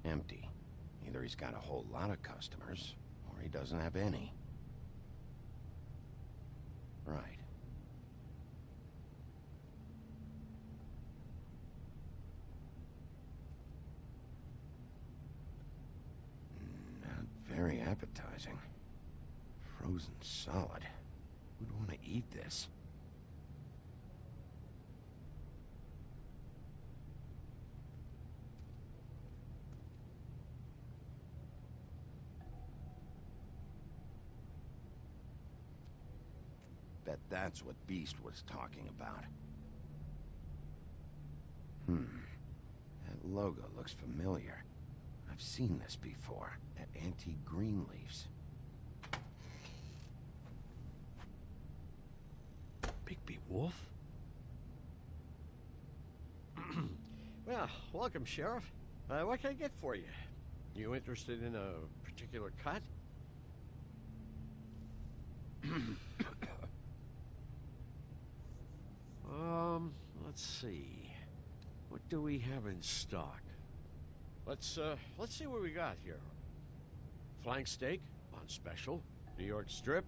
Empty. Either he's got a whole lot of customers, or he doesn't have any. Right. Not very appetizing. Frozen solid. Who'd want to eat this? Bet that's what Beast was talking about. That logo looks familiar. I've seen this before, at Antique Greenleaf's. Bigby Wolf? Well, welcome, Sheriff. What can I get for you? You interested in a particular cut? Let's see. What do we have in stock? Let's see what we got here. Flank steak on special. New York strip.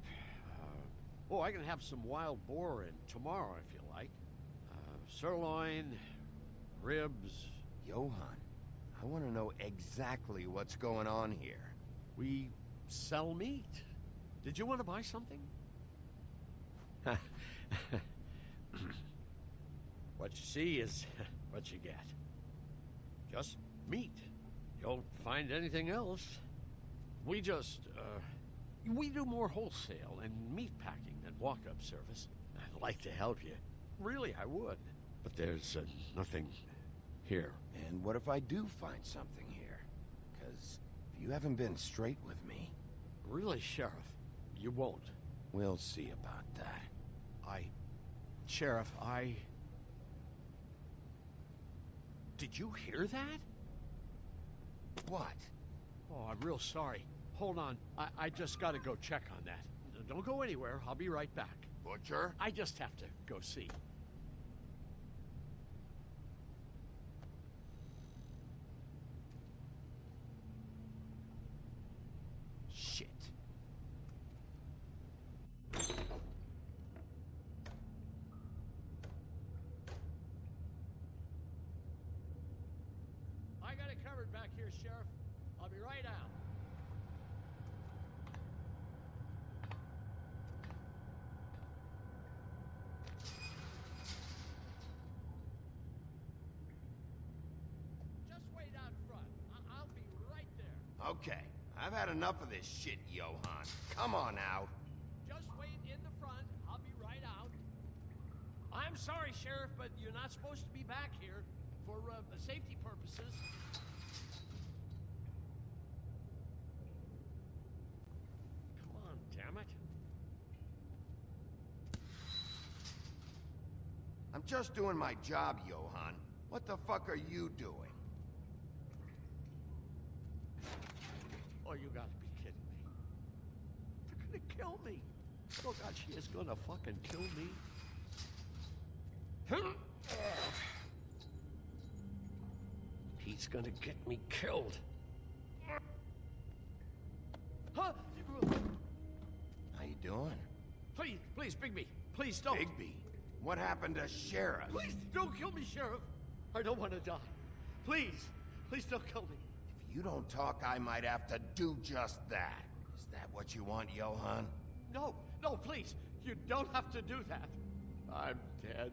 Oh, I can have some wild boar in tomorrow if you like. Sirloin, ribs. Johann, I want to know exactly what's going on here. We sell meat. Did you want to buy something? What you see is what you get. Just meat. You won't find anything else. We just, we do more wholesale and meat packing than walk-up service. I'd like to help you. Really, I would. But there's nothing here. And what if I do find something here? 'Cause if you haven't been straight with me... Really, Sheriff, you won't. We'll see about that. Sheriff, Did you hear that? What? Oh, I'm real sorry. Hold on. I just gotta go check on that. Don't go anywhere. I'll be right back. Butcher? I just have to go see. Shit. I got it covered back here, Sheriff. I'll be right out. Just wait out front. I'll be right there. Okay, I've had enough of this shit, Johann. Come on out. Just wait in the front. I'll be right out. I'm sorry, Sheriff, but you're not supposed to be back here for safety purposes. Come on, damn it. I'm just doing my job, Johann. What the fuck are you doing? Oh, you gotta be kidding me. They're gonna kill me. Oh, God, she is gonna fucking kill me. He's gonna get me killed. Huh? How you doing? Please, Bigby. Please don't. Bigby? What happened to Sheriff? Please don't kill me, Sheriff. I don't want to die. Please don't kill me. If you don't talk, I might have to do just that. Is that what you want, Johann? No, please. You don't have to do that. I'm dead.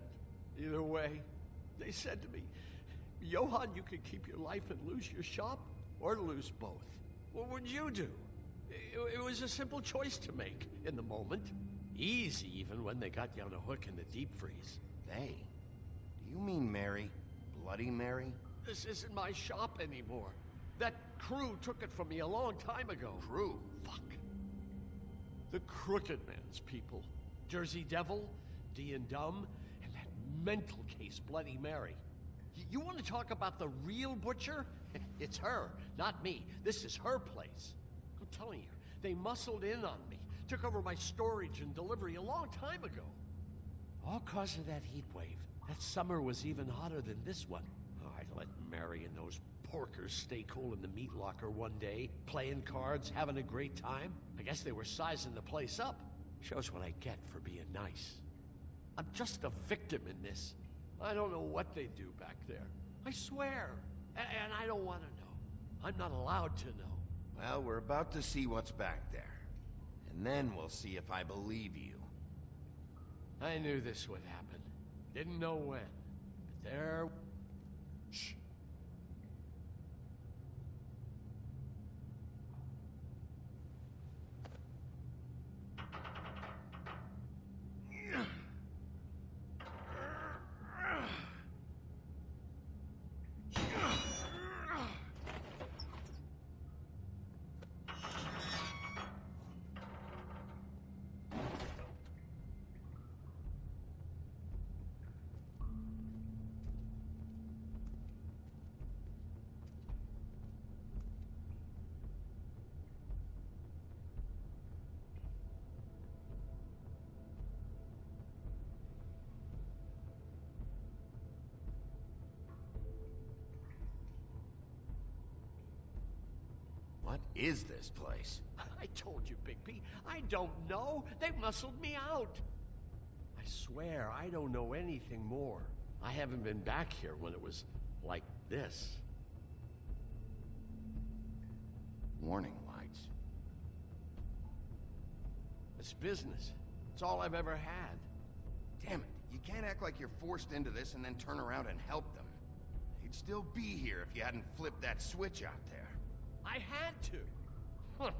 Either way, they said to me, Johann, you could keep your life and lose your shop, or lose both. What would you do? It was a simple choice to make in the moment. Easy, even when they got you on a hook in the deep freeze. They? Do you mean Mary? Bloody Mary? This isn't my shop anymore. That crew took it from me a long time ago. Crew? Fuck. The Crooked Man's people. Jersey Devil, D and Dumb, and that mental case, Bloody Mary. You want to talk about the real butcher? It's her, not me. This is her place. I'm telling you, they muscled in on me, took over my storage and delivery a long time ago. All cause of that heat wave. That summer was even hotter than this one. Oh, I let Mary and those porkers stay cool in the meat locker one day, playing cards, having a great time. I guess they were sizing the place up. Shows what I get for being nice. I'm just a victim in this. I don't know what they do back there. I swear. And I don't want to know. I'm not allowed to know. Well, we're about to see what's back there. And then we'll see if I believe you. I knew this would happen. Didn't know when. But there... Shh. What is this place? I told you, Bigby. I don't know. They muscled me out. I swear, I don't know anything more. I haven't been back here when it was like this. Warning lights. It's business. It's all I've ever had. Damn it, you can't act like you're forced into this and then turn around and help them. They'd still be here if you hadn't flipped that switch out there. I had to. Huh.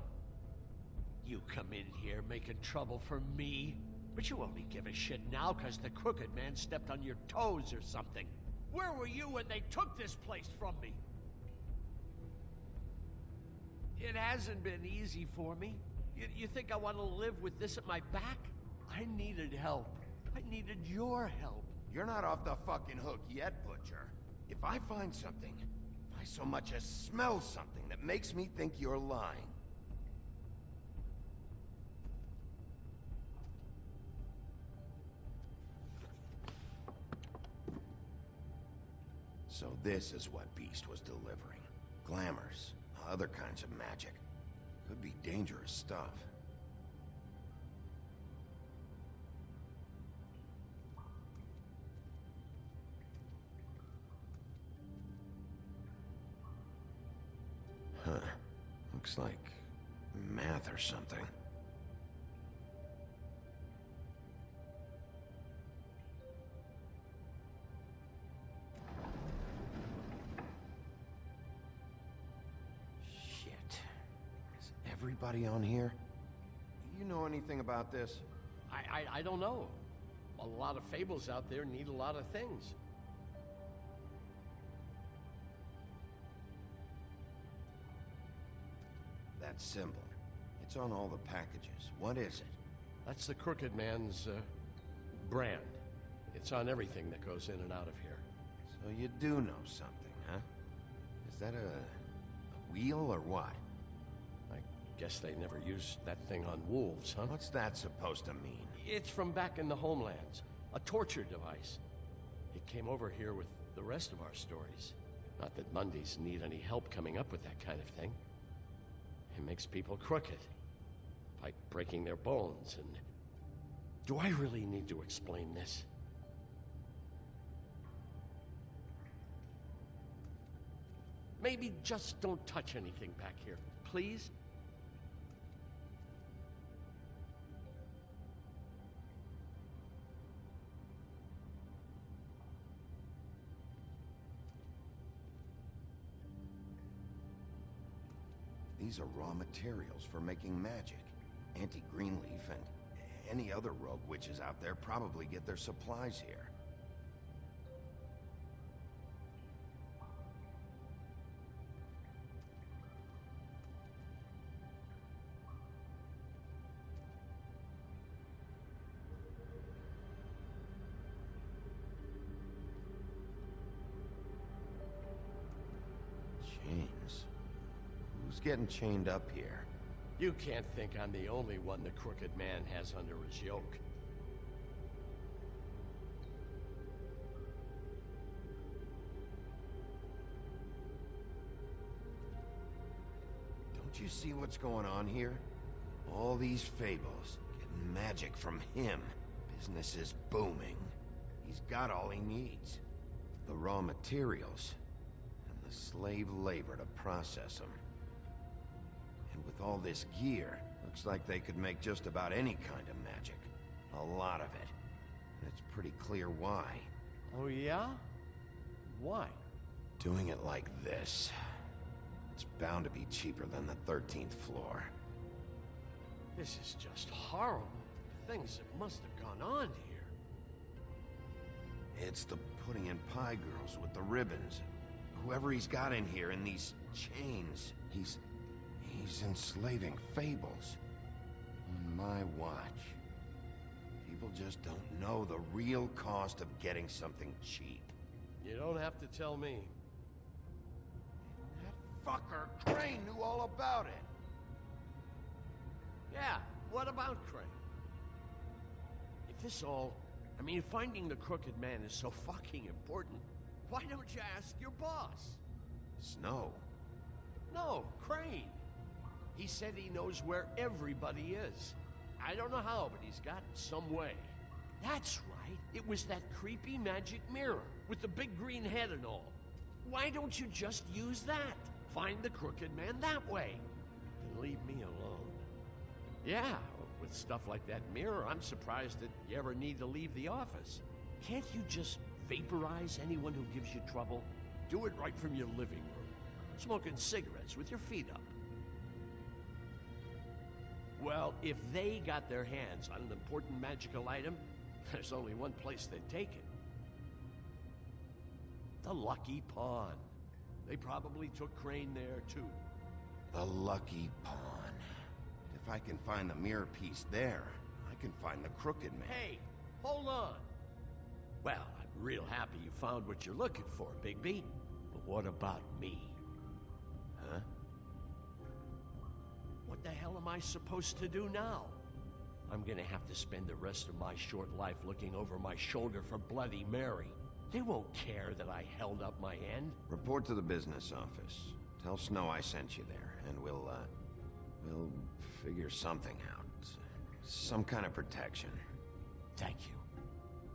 You come in here making trouble for me, but you only give a shit now because the crooked man stepped on your toes or something. Where were you when they took this place from me? It hasn't been easy for me. You think I want to live with this at my back? I needed help. I needed your help. You're not off the fucking hook yet, Butcher. If I find something, if I so much as smell something that makes me think you're lying. So this is what Beast was delivering. Glamours, other kinds of magic. Could be dangerous stuff. Huh. Looks like math or something. Shit. Is everybody on here? You know anything about this? I don't know. A lot of fables out there need a lot of things. That symbol. It's on all the packages. What is it? That's the Crooked Man's brand. It's on everything that goes in and out of here. So you do know something, huh? Is that a wheel or what? I guess they never used that thing on wolves, huh? What's that supposed to mean? It's from back in the homelands. A torture device. It came over here with the rest of our stories. Not that Mundies need any help coming up with that kind of thing. It makes people crooked. By breaking their bones and... Do I really need to explain this? Maybe just don't touch anything back here, please? These are raw materials for making magic. Auntie Greenleaf and any other rogue witches out there probably get their supplies here. Chains. Who's getting chained up here? You can't think I'm the only one the Crooked Man has under his yoke. Don't you see what's going on here? All these fables, getting magic from him. Business is booming. He's got all he needs. The raw materials, and the slave labor to process them. And with all this gear, looks like they could make just about any kind of magic. A lot of it. And it's pretty clear why. Oh, yeah? Why? Doing it like this. It's bound to be cheaper than the 13th floor. This is just horrible. Things that must have gone on here. It's the putting in pie girls with the ribbons. Whoever he's got in here in these chains, he's enslaving fables. On my watch. People just don't know the real cost of getting something cheap. You don't have to tell me. That fucker Crane knew all about it. Yeah, what about Crane? If this all... I mean, finding the crooked man is so fucking important, why don't you ask your boss? Snow. No, Crane. He said he knows where everybody is. I don't know how, but he's got some way. That's right. It was that creepy magic mirror with the big green head and all. Why don't you just use that? Find the crooked man that way. And leave me alone. Yeah, with stuff like that mirror, I'm surprised that you ever need to leave the office. Can't you just vaporize anyone who gives you trouble? Do it right from your living room. Smoking cigarettes with your feet up. Well, if they got their hands on an important magical item, there's only one place they'd take it. The Lucky Pawn. They probably took Crane there, too. The Lucky Pawn. If I can find the mirror piece there, I can find the crooked man. Hey, hold on. Well, I'm real happy you found what you're looking for, Bigby. But what about me? Huh? What the hell am I supposed to do now? I'm gonna have to spend the rest of my short life looking over my shoulder for Bloody Mary. They won't care that I held up my end. Report to the business office. Tell Snow I sent you there, and we'll figure something out. Some kind of protection. Thank you.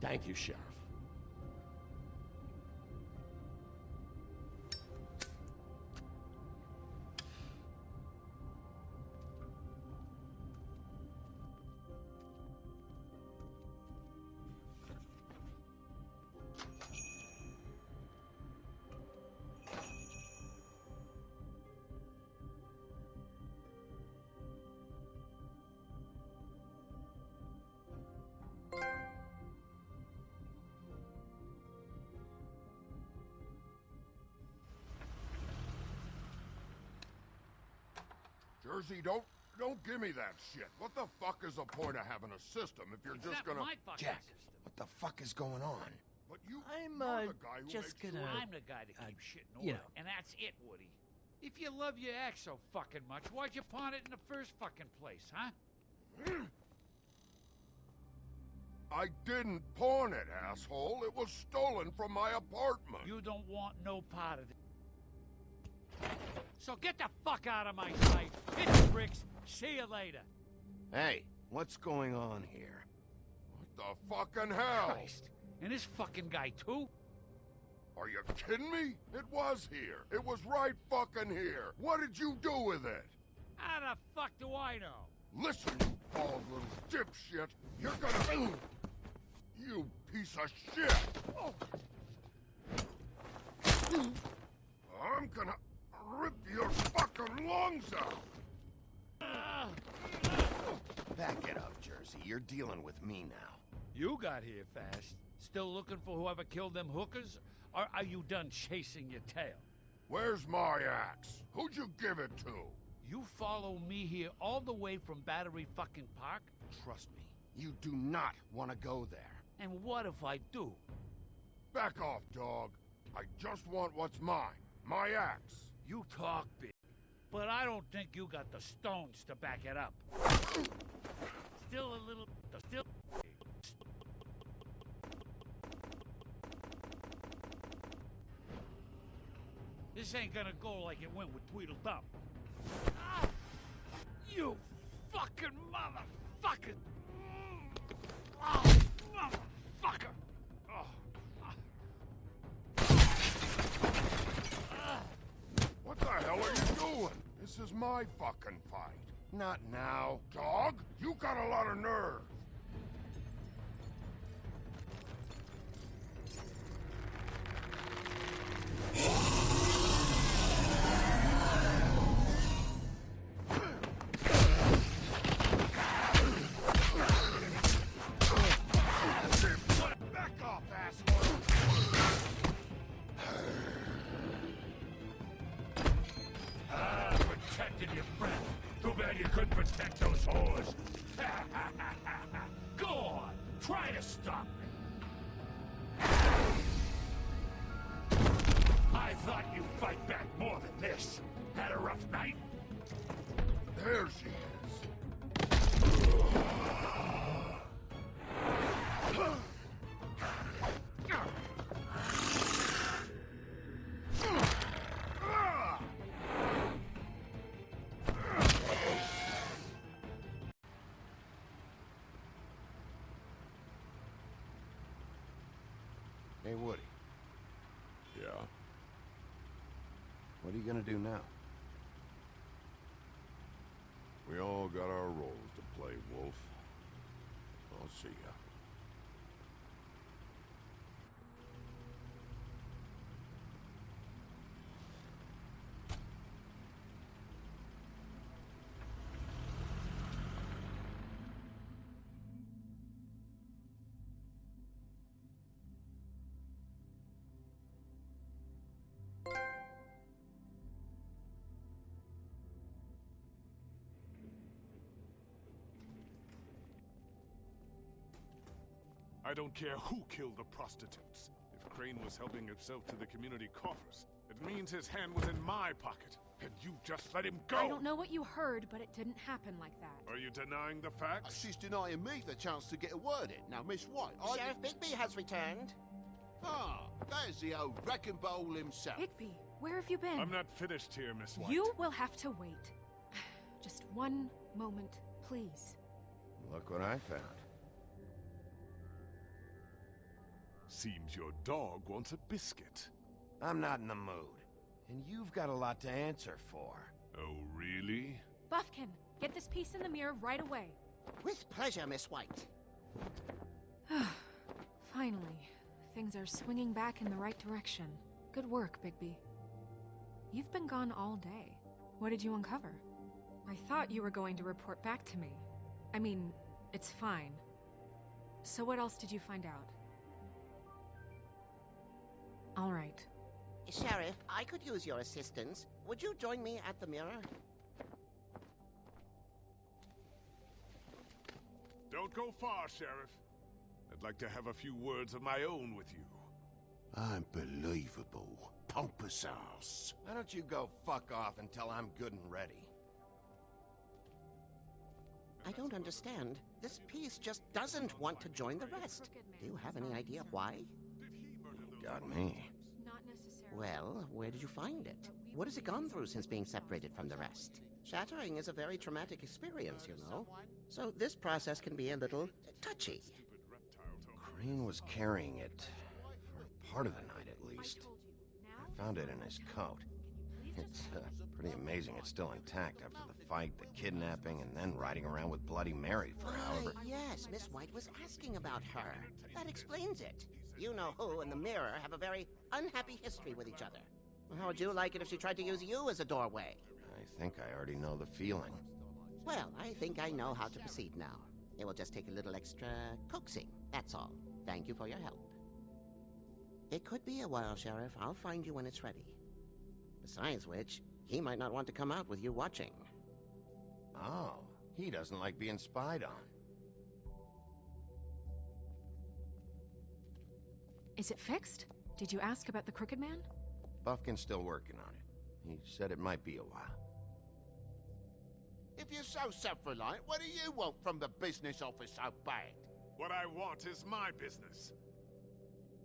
Thank you, Sheriff. Jersey, don't give me that shit. What the fuck is the point of having a system if you're just gonna... my fucking Jack, system. what the fuck is going on? But you're the guy who just makes gonna... sure- I'm the guy that keeps shit in you order, know. and that's it, Woody. If you love your ex so fucking much, why'd you pawn it in the first fucking place, huh? I didn't pawn it, asshole. It was stolen from my apartment. You don't want no part of it. So get the fuck out of my sight. Hit the bricks. See you later. Hey, what's going on here? What the fucking hell? Christ. And this fucking guy, too? Are you kidding me? It was here. It was right fucking here. What did you do with it? How the fuck do I know? Listen, you bald little dipshit. You're gonna... You piece of shit. I'm gonna rip your fucking lungs out. Back it up, Jersey. You're dealing with me now. You got here fast. Still looking for whoever killed them hookers? Or are you done chasing your tail? Where's my axe? Who'd you give it to? You follow me here all the way from Battery fucking Park? Trust me, you do not want to go there. And what if I do? Back off, dog. I just want what's mine. My axe. You talk big, but I don't think you got the stones to back it up. Still a little... Still... This ain't gonna go like it went with Tweedledum. Ah! You fucking motherfucker! Oh, motherfucker! What the hell are you doing? This is my fucking fight. Not now. Dog, you got a lot of nerve. Back off, asshole! Protected your friend. Too bad you couldn't protect those whores. Go on, try to stop me. I thought you'd fight back more than this. Had a rough night? There she is. Hey, Woody. Yeah? What are you gonna do now? We all got our roles to play, Wolf. I'll see ya. I don't care who killed the prostitutes. If Crane was helping himself to the community coffers, it means his hand was in my pocket, and you just let him go! I don't know what you heard, but it didn't happen like that. Are you denying the facts? She's denying me the chance to get a word in. Now, Miss White, Sheriff Bigby has returned. Ah, there's the old wrecking bowl himself. Bigby, where have you been? I'm not finished here, Miss White. You will have to wait. Just one moment, please. Look what I found. Seems your dog wants a biscuit. I'm not in the mood. And you've got a lot to answer for. Oh, really? Buffkin, get this piece in the mirror right away. With pleasure, Miss White. Finally, things are swinging back in the right direction. Good work, Bigby. You've been gone all day. What did you uncover? I thought you were going to report back to me. I mean, it's fine. So what else did you find out? All right. Sheriff, I could use your assistance. Would you join me at the mirror? Don't go far, Sheriff. I'd like to have a few words of my own with you. Unbelievable. Pompous ass. Why don't you go fuck off until I'm good and ready? I don't understand. This piece just doesn't want to join the rest. Do you have any idea why? Got me. Not necessarily. Well, where did you find it? What has it gone through since being separated from the rest? Shattering is a very traumatic experience, you know. So this process can be a little touchy. Crane was carrying it for part of the night, at least. I found it in his coat. It's pretty amazing it's still intact after the fight, the kidnapping, and then riding around with Bloody Mary for however... Yes, Miss White was asking about her. That explains it. You know who and the mirror have a very unhappy history with each other. How would you like it if she tried to use you as a doorway? I think I already know the feeling. Well, I think I know how to proceed now. It will just take a little extra coaxing, that's all. Thank you for your help. It could be a while, Sheriff. I'll find you when it's ready. Besides which, he might not want to come out with you watching. Oh, he doesn't like being spied on. Is it fixed? Did you ask about the Crooked Man? Buffkin's still working on it. He said it might be a while. If you're so self-reliant, what do you want from the business office so bad? What I want is my business.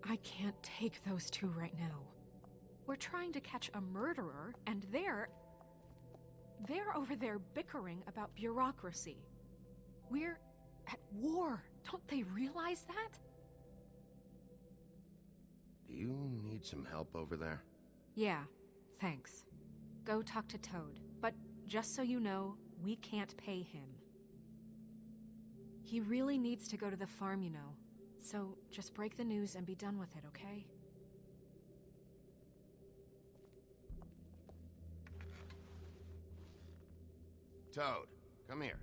I can't take those two right now. We're trying to catch a murderer, and they're... They're over there bickering about bureaucracy. We're at war. Don't they realize that? Do you need some help over there? Yeah, thanks. Go talk to Toad. But just so you know, we can't pay him. He really needs to go to the farm, you know. So just break the news and be done with it, okay? Toad, come here.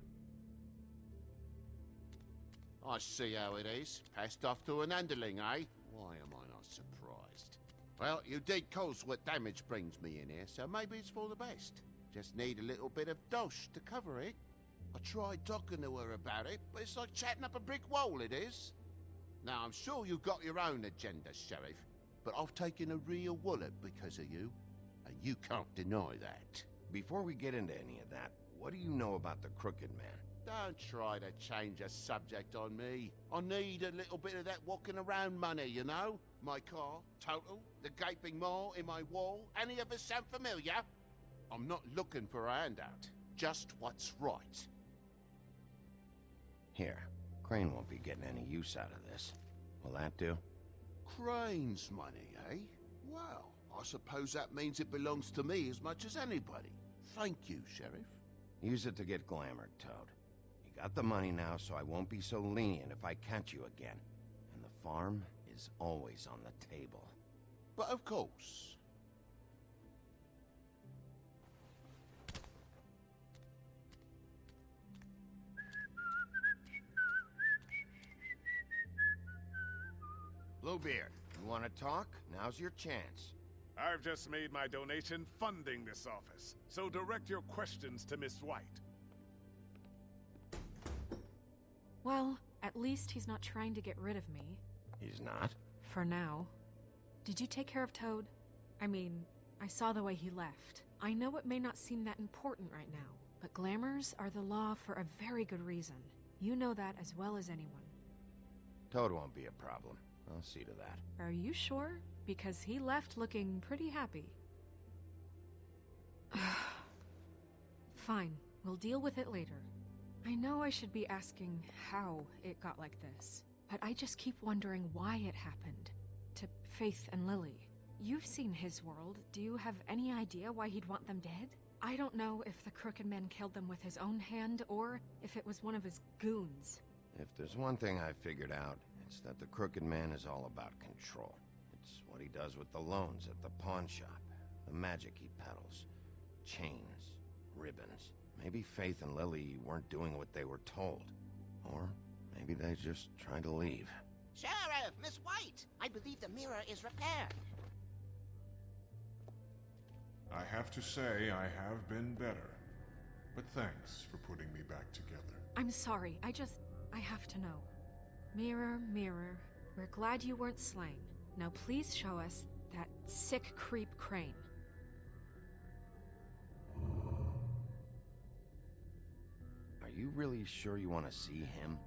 I see how it is. Passed off to an underling, eh? Why am I not surprised? Well, you did cause what damage brings me in here, so maybe it's for the best. Just need a little bit of dosh to cover it. I tried talking to her about it, but it's like chatting up a brick wall, it is. Now, I'm sure you've got your own agenda, Sheriff, but I've taken a real wallet because of you, and you can't deny that. Before we get into any of that, what do you know about the Crooked Man? Don't try to change a subject on me. I need a little bit of that walking around money, you know? My car, total, the gaping maw in my wall. Any of us sound familiar? I'm not looking for a handout. Just what's right. Here, Crane won't be getting any use out of this. Will that do? Crane's money, eh? Well, I suppose that means it belongs to me as much as anybody. Thank you, Sheriff. Use it to get glamored, Toad. You got the money now, so I won't be so lenient if I catch you again. And the farm is always on the table. But of course. Bluebeard, you want to talk? Now's your chance. I've just made my donation funding this office, so direct your questions to Miss White. Well, at least he's not trying to get rid of me. He's not? For now. Did you take care of Toad? I mean, I saw the way he left. I know it may not seem that important right now, but glamours are the law for a very good reason. You know that as well as anyone. Toad won't be a problem. I'll see to that. Are you sure? Because he left looking pretty happy. Fine, we'll deal with it later. I know I should be asking how it got like this, but I just keep wondering why it happened. To Faith and Lily. You've seen his world. Do you have any idea why he'd want them dead? I don't know if the Crooked Man killed them with his own hand, or if it was one of his goons. If there's one thing I figured out, it's that the Crooked Man is all about control. It's what he does with the loans at the pawn shop, the magic he peddles, chains, ribbons. Maybe Faith and Lily weren't doing what they were told. Or maybe they just tried to leave. Sheriff, Miss White! I believe the mirror is repaired. I have to say I have been better. But thanks for putting me back together. I'm sorry, I have to know. Mirror, mirror, we're glad you weren't slain. Now please show us that sick creep Crane. Are you really sure you want to see him?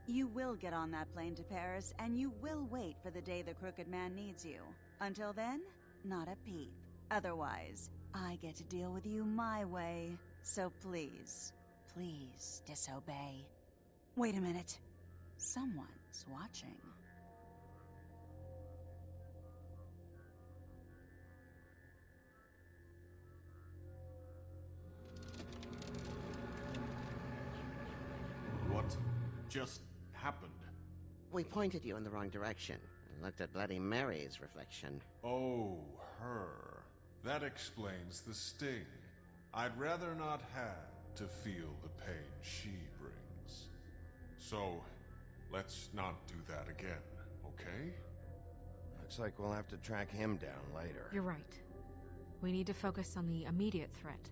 You will get on that plane to Paris, and you will wait for the day the Crooked Man needs you. Until then, not a peep. Otherwise, I get to deal with you my way. So please, please disobey. Wait a minute. Someone's watching. What just happened? We pointed you in the wrong direction and looked at Bloody Mary's reflection. Oh, her. That explains the sting. I'd rather not have to feel the pain she brings. So, let's not do that again, okay? Looks like we'll have to track him down later. You're right. We need to focus on the immediate threat,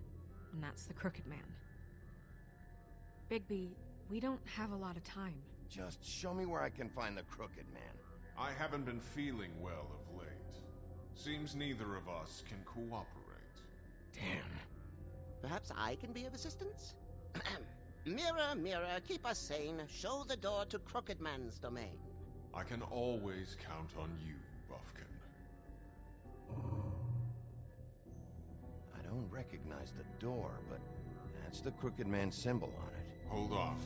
and that's the Crooked Man. Bigby, we don't have a lot of time. Just show me where I can find the Crooked Man. I haven't been feeling well of late. Seems neither of us can cooperate. Damn. Perhaps I can be of assistance? Mirror, mirror, keep us sane. Show the door to Crooked Man's domain. I can always count on you, Buffkin. recognize the door, but that's the Crooked Man symbol on it. Hold on.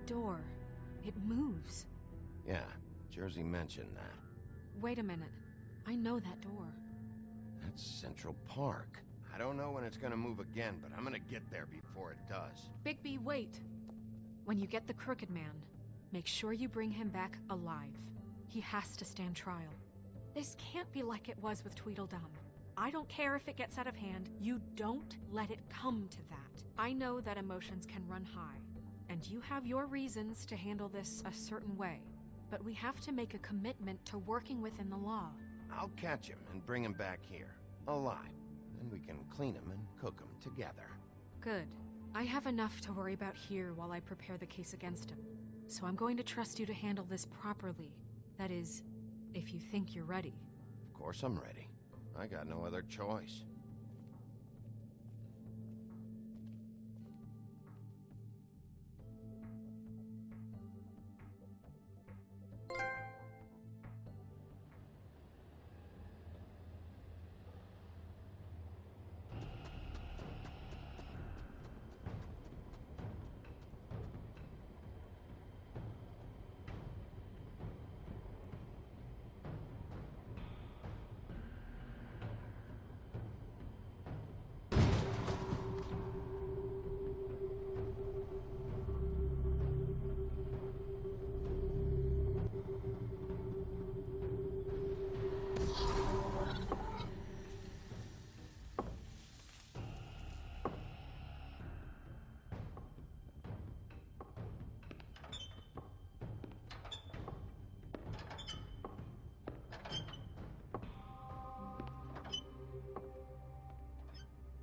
The door. It moves. Yeah, Jersey mentioned that. Wait a minute. I know that door. That's Central Park. I don't know when it's gonna move again, but I'm gonna get there before it does. Bigby, wait. When you get the Crooked Man, make sure you bring him back alive. He has to stand trial. This can't be like it was with Tweedledum. I don't care if it gets out of hand. You don't let it come to that. I know that emotions can run high, and you have your reasons to handle this a certain way. But we have to make a commitment to working within the law. I'll catch him and bring him back here, alive. Then we can clean him and cook him together. Good. I have enough to worry about here while I prepare the case against him. So I'm going to trust you to handle this properly. That is, if you think you're ready. Of course I'm ready. I got no other choice.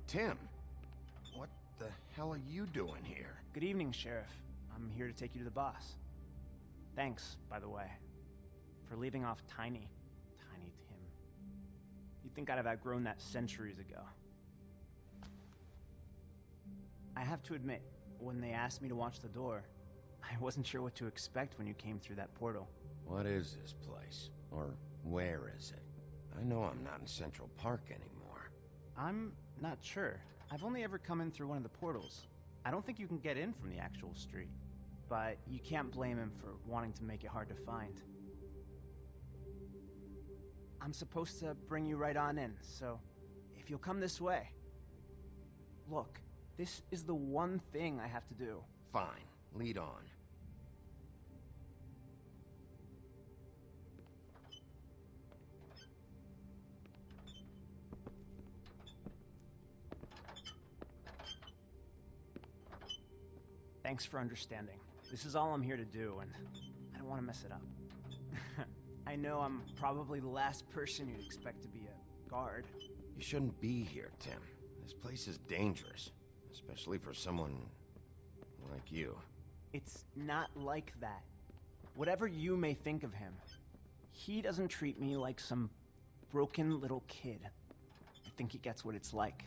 Tim, what the hell are you doing here? Good evening, Sheriff. I'm here to take you to the boss. Thanks, by the way, for leaving off Tiny Tim. You'd think I'd have outgrown that centuries ago. I have to admit, when they asked me to watch the door, I wasn't sure what to expect when you came through that portal. What is this place? Or where is it? I know I'm not in Central Park anymore. I'm not sure. I've only ever come in through one of the portals. I don't think you can get in from the actual street. But you can't blame him for wanting to make it hard to find. I'm supposed to bring you right on in, so if you'll come this way. Look, this is the one thing I have to do. Fine. Lead on. Thanks for understanding. This is all I'm here to do, and I don't want to mess it up. I know I'm probably the last person you'd expect to be a guard. You shouldn't be here, Tim. This place is dangerous, especially for someone like you. It's not like that. Whatever you may think of him, he doesn't treat me like some broken little kid. I think he gets what it's like.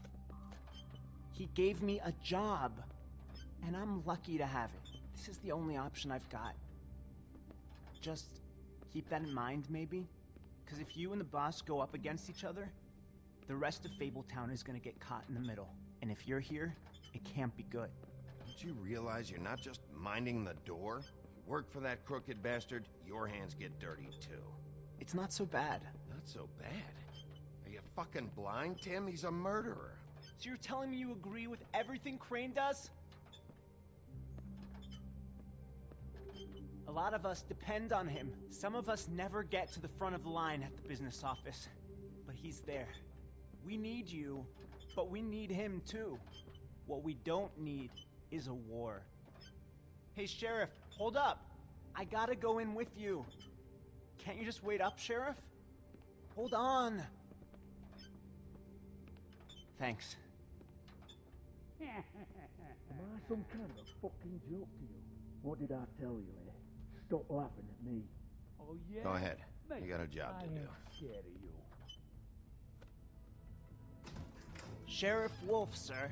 He gave me a job, and I'm lucky to have it. This is the only option I've got. Just keep that in mind, maybe? Because if you and the boss go up against each other, the rest of Fabletown is gonna get caught in the middle. And if you're here, it can't be good. Don't you realize you're not just minding the door? You work for that crooked bastard, your hands get dirty too. It's not so bad. Not so bad? Are you fucking blind, Tim? He's a murderer. So you're telling me you agree with everything Crane does? A lot of us depend on him. Some of us never get to the front of the line at the business office. But he's there. We need you, but we need him too. What we don't need is a war. Hey, Sheriff, hold up. I gotta go in with you. Can't you just wait up, Sheriff? Hold on. Thanks. Am I some kind of a fucking joke to you? What did I tell you, eh? Stop laughing at me. Oh, yeah? Go ahead. Mate, You got a job to I do. ain't scared of you. Sheriff Wolf, sir.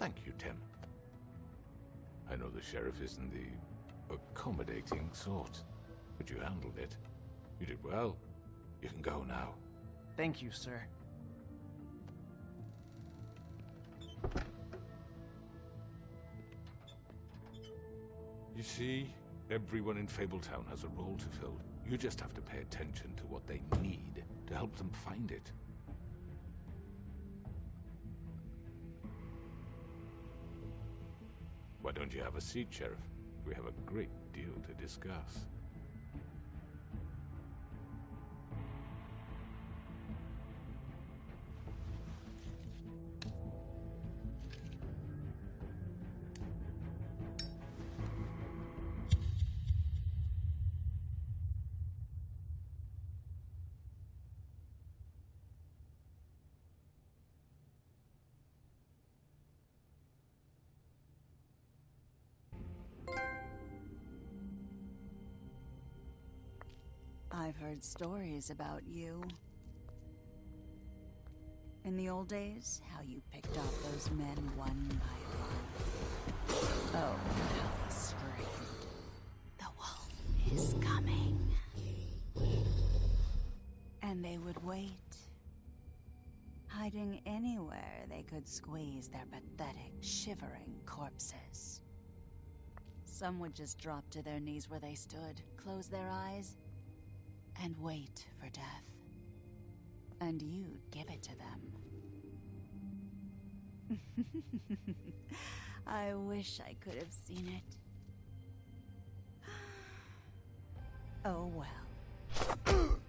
Thank you, Tim. I know the sheriff isn't the accommodating sort, but you handled it. You did well. You can go now. Thank you, sir. You see, everyone in Fabletown has a role to fill. You just have to pay attention to what they need to help them find it. Why don't you have a seat, Sheriff? We have a great deal to discuss. I've heard stories about you. In the old days, how you picked off those men one by one. Oh, how they screamed. The wolf is coming. And they would wait, hiding anywhere they could squeeze their pathetic, shivering corpses. Some would just drop to their knees where they stood, close their eyes, and wait for death. And you'd give it to them. I wish I could have seen it. Oh well.